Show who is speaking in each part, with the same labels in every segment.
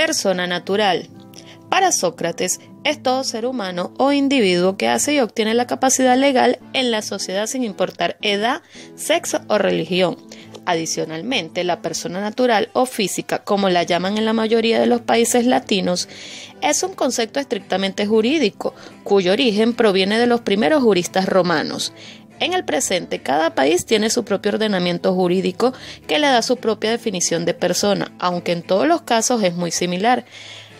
Speaker 1: Persona natural. Para Sócrates, es todo ser humano o individuo que hace y obtiene la capacidad legal en la sociedad sin importar edad, sexo o religión. Adicionalmente, la persona natural o física, como la llaman en la mayoría de los países latinos, es un concepto estrictamente jurídico, cuyo origen proviene de los primeros juristas romanos. En el presente, cada país tiene su propio ordenamiento jurídico que le da su propia definición de persona, aunque en todos los casos es muy similar.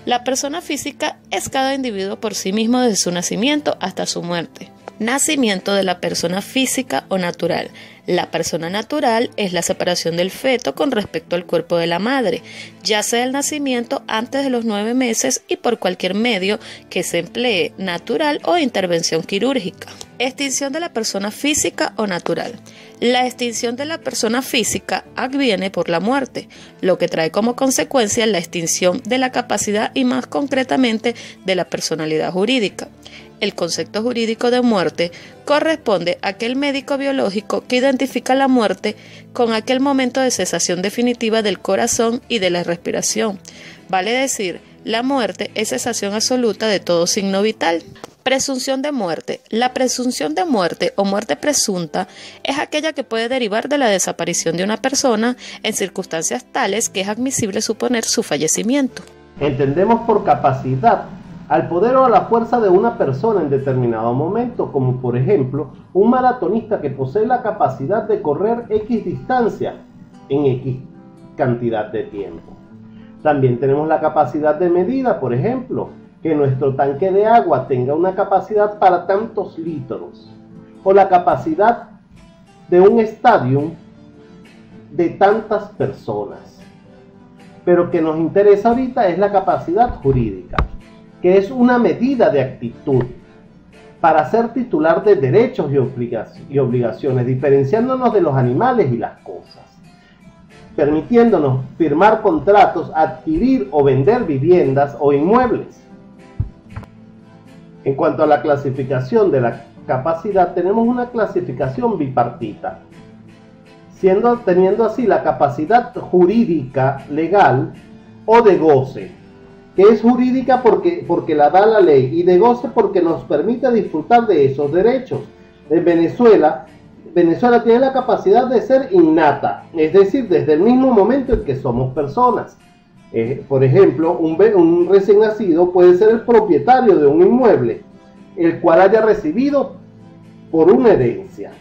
Speaker 1: La persona física es cada individuo por sí mismo desde su nacimiento hasta su muerte. Nacimiento de la persona física o natural. La persona natural es la separación del feto con respecto al cuerpo de la madre, ya sea el nacimiento antes de los 9 meses y por cualquier medio que se emplee, natural o de intervención quirúrgica. Extinción de la persona física o natural. La extinción de la persona física adviene por la muerte, lo que trae como consecuencia la extinción de la capacidad y más concretamente de la personalidad jurídica. El concepto jurídico de muerte corresponde a aquel médico biológico que identifica la muerte con aquel momento de cesación definitiva del corazón y de la respiración. Vale decir, la muerte es cesación absoluta de todo signo vital. Presunción de muerte. La presunción de muerte o muerte presunta es aquella que puede derivar de la desaparición de una persona en circunstancias tales que es admisible suponer su fallecimiento.
Speaker 2: Entendemos por capacidad al poder o a la fuerza de una persona en determinado momento, como por ejemplo un maratonista que posee la capacidad de correr X distancia en X cantidad de tiempo. También tenemos la capacidad de medida, por ejemplo, que nuestro tanque de agua tenga una capacidad para tantos litros, o la capacidad de un estadio de tantas personas. Pero que nos interesa ahorita es la capacidad jurídica, que es una medida de actitud para ser titular de derechos y obligaciones, diferenciándonos de los animales y las cosas, permitiéndonos firmar contratos, adquirir o vender viviendas o inmuebles. En cuanto a la clasificación de la capacidad, tenemos una clasificación bipartita, teniendo así la capacidad jurídica legal o de goce, que es jurídica porque la da la ley, y de goce porque nos permite disfrutar de esos derechos. En Venezuela tiene la capacidad de ser innata, es decir, desde el mismo momento en que somos personas. Por ejemplo, un recién nacido puede ser el propietario de un inmueble, el cual haya recibido por una herencia.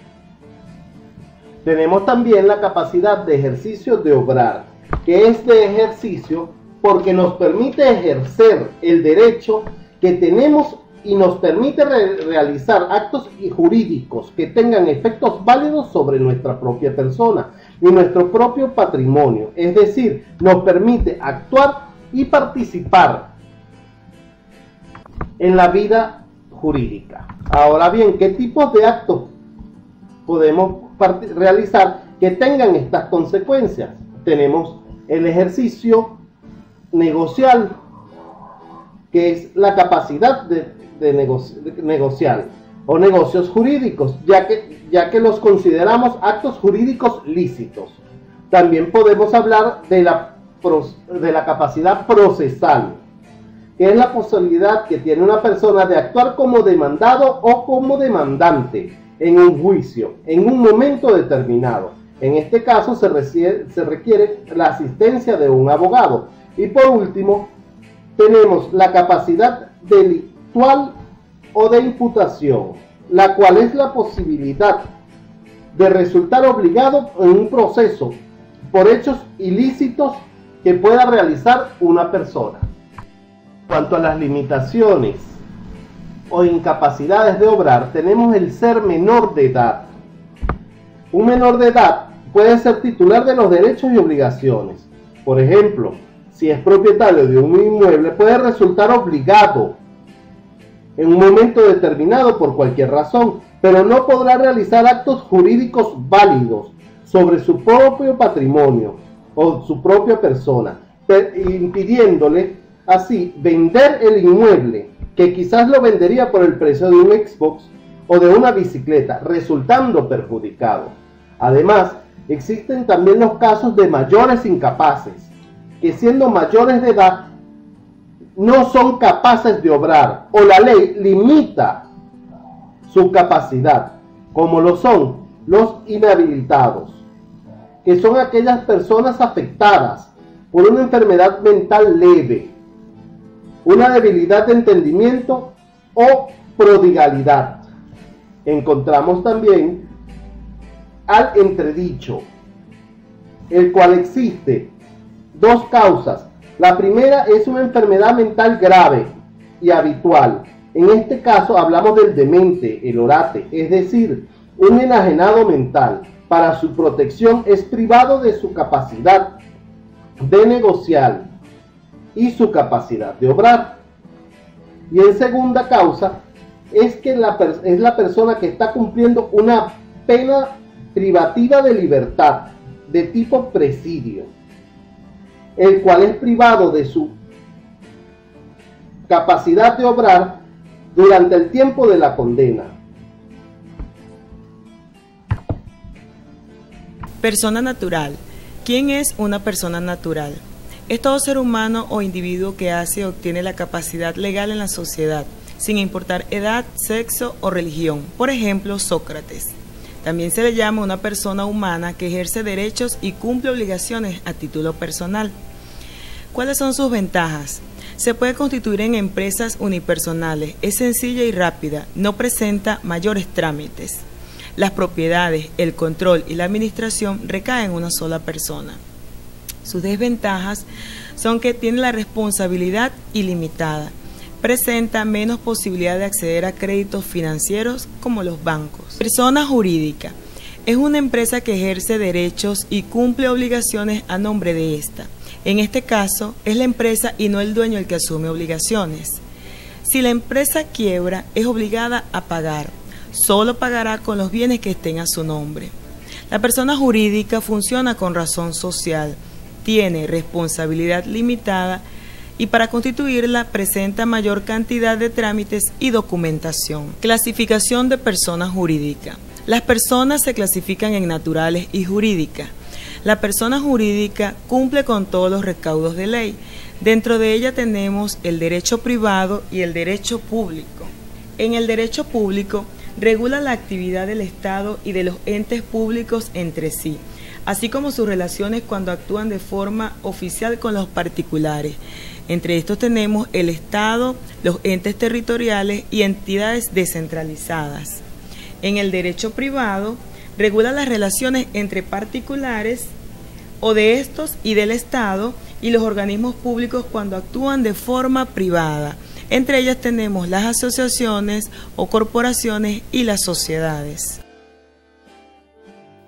Speaker 2: Tenemos también la capacidad de ejercicio de obrar, que es de ejercicio porque nos permite ejercer el derecho que tenemos y nos permite realizar actos jurídicos que tengan efectos válidos sobre nuestra propia persona y nuestro propio patrimonio. Es decir, nos permite actuar y participar en la vida jurídica. Ahora bien, ¿qué tipos de actos podemos realizar que tengan estas consecuencias? Tenemos el ejercicio negocial, que es la capacidad de negociar o negocios jurídicos, ya que los consideramos actos jurídicos lícitos. También podemos hablar de la capacidad procesal, que es la posibilidad que tiene una persona de actuar como demandado o como demandante en un juicio, en un momento determinado. En este caso se requiere la asistencia de un abogado. Y por último, tenemos la capacidad delictual o de imputación, la cual es la posibilidad de resultar obligado en un proceso por hechos ilícitos que pueda realizar una persona. En cuanto a las limitaciones o incapacidades de obrar, tenemos el ser menor de edad. Un menor de edad puede ser titular de los derechos y obligaciones. Por ejemplo, si es propietario de un inmueble, puede resultar obligado en un momento determinado por cualquier razón, pero no podrá realizar actos jurídicos válidos sobre su propio patrimonio o su propia persona, impidiéndole así vender el inmueble, que quizás lo vendería por el precio de un Xbox o de una bicicleta, resultando perjudicado. Además, existen también los casos de mayores incapaces, que siendo mayores de edad no son capaces de obrar o la ley limita su capacidad, como lo son los inhabilitados, que son aquellas personas afectadas por una enfermedad mental leve, una debilidad de entendimiento o prodigalidad. Encontramos también al entredicho, el cual existe dos causas. La primera es una enfermedad mental grave y habitual. En este caso hablamos del demente, el orate, es decir, un enajenado mental. Para su protección es privado de su capacidad de negociar y su capacidad de obrar. Y en segunda causa es que es la persona que está cumpliendo una pena privativa de libertad de tipo presidio, el cual es privado de su capacidad de obrar durante el tiempo de la condena.
Speaker 3: Persona natural. ¿Quién es una persona natural? Es todo ser humano o individuo que hace o obtiene la capacidad legal en la sociedad, sin importar edad, sexo o religión. Por ejemplo, Sócrates. También se le llama una persona humana que ejerce derechos y cumple obligaciones a título personal. ¿Cuáles son sus ventajas? Se puede constituir en empresas unipersonales, es sencilla y rápida, no presenta mayores trámites. Las propiedades, el control y la administración recaen en una sola persona. Sus desventajas son que tiene la responsabilidad ilimitada, presenta menos posibilidad de acceder a créditos financieros como los bancos. Persona jurídica. Es una empresa que ejerce derechos y cumple obligaciones a nombre de esta. En este caso, es la empresa y no el dueño el que asume obligaciones. Si la empresa quiebra, es obligada a pagar. Solo pagará con los bienes que estén a su nombre. La persona jurídica funciona con razón social, tiene responsabilidad limitada y para constituirla presenta mayor cantidad de trámites y documentación. Clasificación de persona jurídica. Las personas se clasifican en naturales y jurídicas. La persona jurídica cumple con todos los recaudos de ley. Dentro de ella tenemos el derecho privado y el derecho público. En el derecho público regula la actividad del Estado y de los entes públicos entre sí, así como sus relaciones cuando actúan de forma oficial con los particulares. Entre estos tenemos el Estado, los entes territoriales y entidades descentralizadas. En el derecho privado regula las relaciones entre particulares o de estos y del Estado y los organismos públicos cuando actúan de forma privada. Entre ellas tenemos las asociaciones o corporaciones y las sociedades.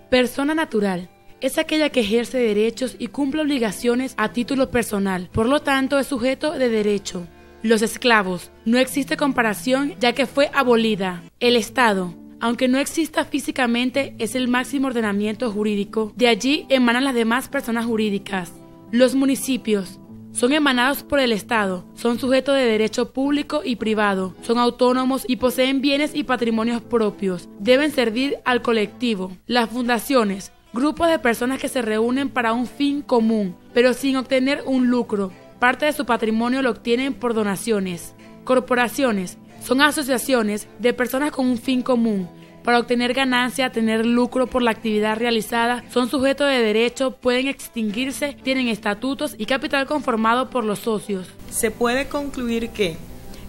Speaker 4: Persona natural. Es aquella que ejerce derechos y cumple obligaciones a título personal, por lo tanto es sujeto de derecho. Los esclavos. No existe comparación ya que fue abolida. El Estado. Aunque no exista físicamente, es el máximo ordenamiento jurídico. De allí emanan las demás personas jurídicas. Los municipios. Son emanados por el Estado, son sujetos de derecho público y privado, son autónomos y poseen bienes y patrimonios propios, deben servir al colectivo. Las fundaciones, grupos de personas que se reúnen para un fin común, pero sin obtener un lucro. Parte de su patrimonio lo obtienen por donaciones. Corporaciones, son asociaciones de personas con un fin común. Para obtener ganancia, tener lucro por la actividad realizada, son sujetos de derecho, pueden extinguirse, tienen estatutos y capital conformado por los socios.
Speaker 3: Se puede concluir que,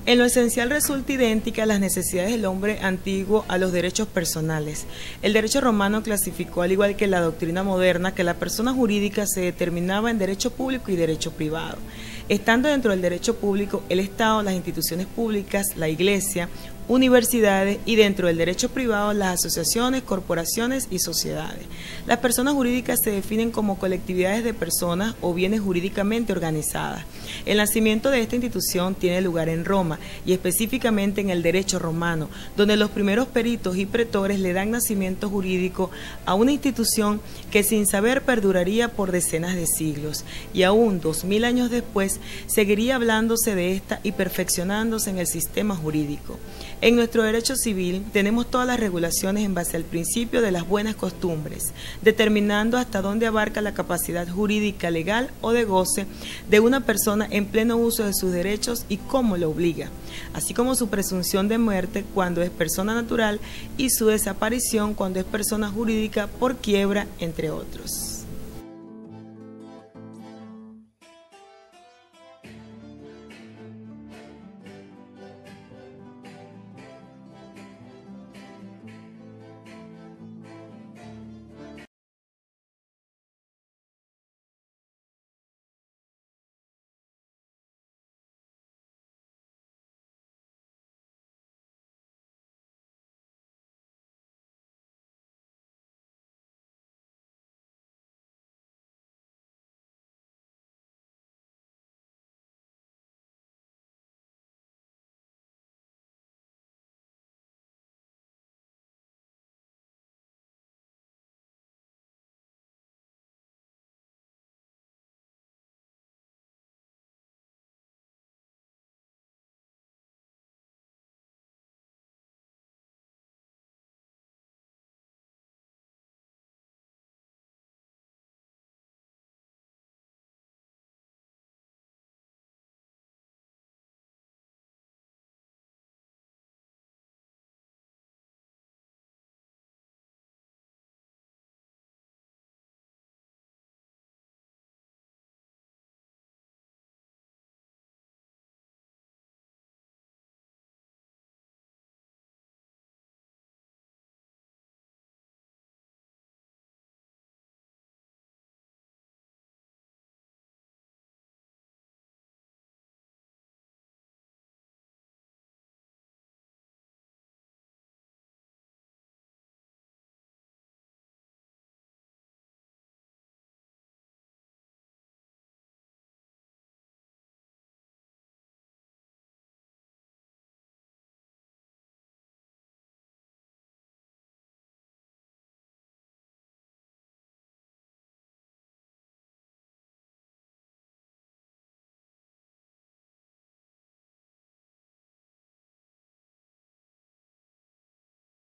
Speaker 3: en lo esencial resulta idéntica las necesidades del hombre antiguo a los derechos personales. El derecho romano clasificó, al igual que la doctrina moderna, que la persona jurídica se determinaba en derecho público y derecho privado. Estando dentro del derecho público el Estado, las instituciones públicas, la Iglesia, universidades y dentro del derecho privado las asociaciones, corporaciones y sociedades. Las personas jurídicas se definen como colectividades de personas o bienes jurídicamente organizadas. El nacimiento de esta institución tiene lugar en Roma y específicamente en el derecho romano, donde los primeros peritos y pretores le dan nacimiento jurídico a una institución que sin saber perduraría por decenas de siglos y aún 2000 años después seguiría hablándose de esta y perfeccionándose en el sistema jurídico. En nuestro derecho civil tenemos todas las regulaciones en base al principio de las buenas costumbres, determinando hasta dónde abarca la capacidad jurídica, legal o de goce de una persona en pleno uso de sus derechos y cómo lo obliga, así como su presunción de muerte cuando es persona natural y su desaparición cuando es persona jurídica por quiebra, entre otros.